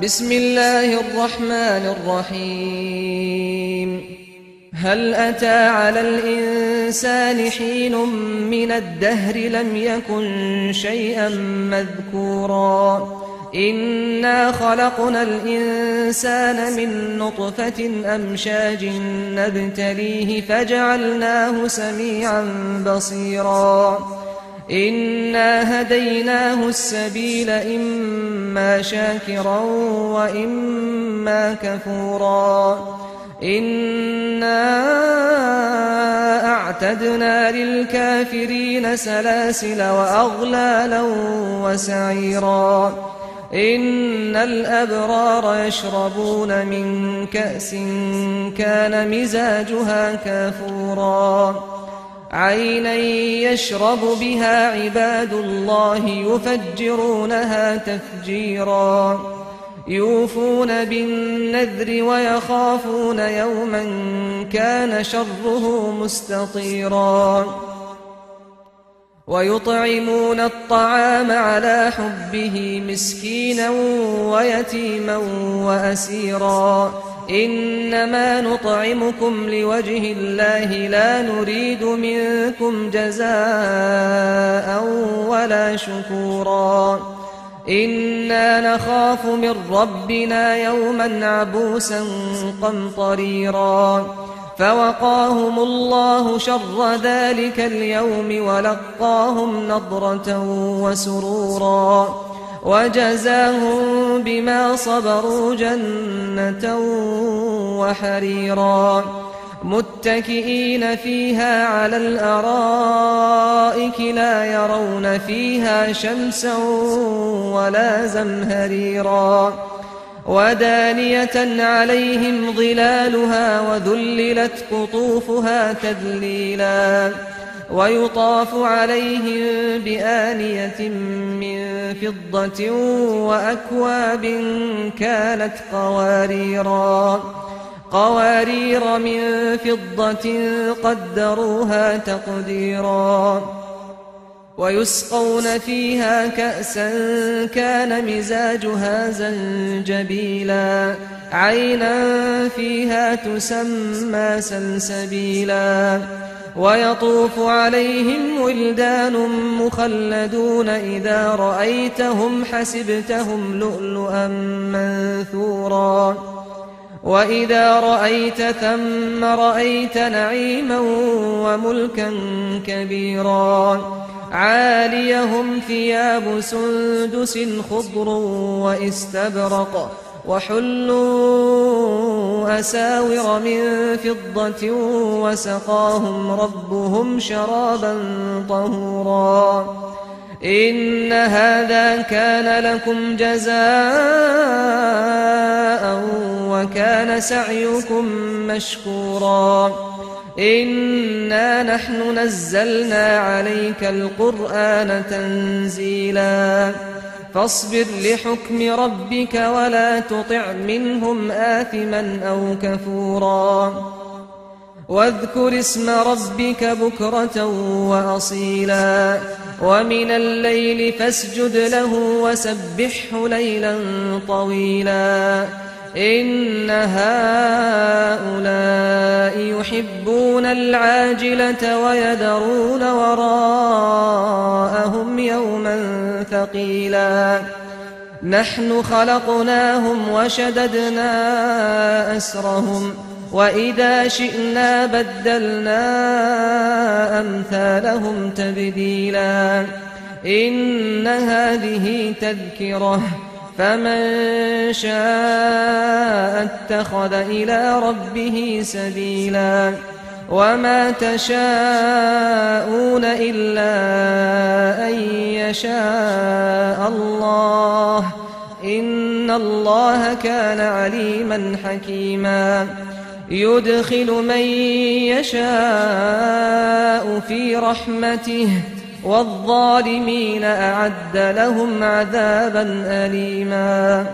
بسم الله الرحمن الرحيم. هل أتى على الإنسان حين من الدهر لم يكن شيئا مذكورا إنا خلقنا الإنسان من نطفة أمشاج نبتليه فجعلناه سميعا بصيرا إنا هديناه السبيل إما شاكرا وإما كفورا إنا أعتدنا للكافرين سلاسل وأغلالا وسعيرا إن الأبرار يشربون من كأس كان مزاجها كافورا عينا يشرب بها عباد الله يفجرونها تفجيرا يوفون بالنذر ويخافون يوما كان شره مستطيرا ويطعمون الطعام على حبه مسكينا ويتيما وأسيرا إنما نطعمكم لوجه الله لا نريد منكم جزاء ولا شكورا إنا نخاف من ربنا يوما عبوسا قمطريرا فوقاهم الله شر ذلك اليوم ولقاهم نضرة وسرورا وجزاهم بما صبروا جنة وحريرا متكئين فيها على الأرائك لا يرون فيها شمسا ولا زمهريرا ودانية عليهم ظلالها وذللت قطوفها تذليلا ويطاف عليهم بآنية من فضة وأكواب كانت قوارير من فضة قدروها تقديرا ويسقون فيها كأسا كان مزاجها زنجبيلا عينا فيها تسمى سلسبيلا ويطوف عليهم ولدان مخلدون إذا رأيتهم حسبتهم لؤلؤا منثورا وإذا رأيت ثم رأيت نعيما وملكا كبيرا عاليهم ثياب سندس خضر واستبرق وحلوا أساور من فضة وسقاهم ربهم شرابا طهورا إن هذا كان لكم جزاء وكان سعيكم مشكورا إنا نحن نزلنا عليك القرآن تنزيلا فاصبر لحكم ربك ولا تطع منهم آثما أو كفورا واذكر اسم ربك بكرة وأصيلا ومن الليل فاسجد له وسبحه ليلا طويلا إن هؤلاء يحبون العاجلة ويذرون وراءهم يوما ثقيلا نحن خلقناهم وشددنا أسرهم وإذا شئنا بدلنا أمثالهم تبديلا إن هذه تذكرة فمن شاء اتخذ إلى ربه سبيلا وما تشاءون إلا أن يشاء الله إن الله كان عليما حكيما يدخل من يشاء في رحمته والظالمين أعد لهم عذابا أليما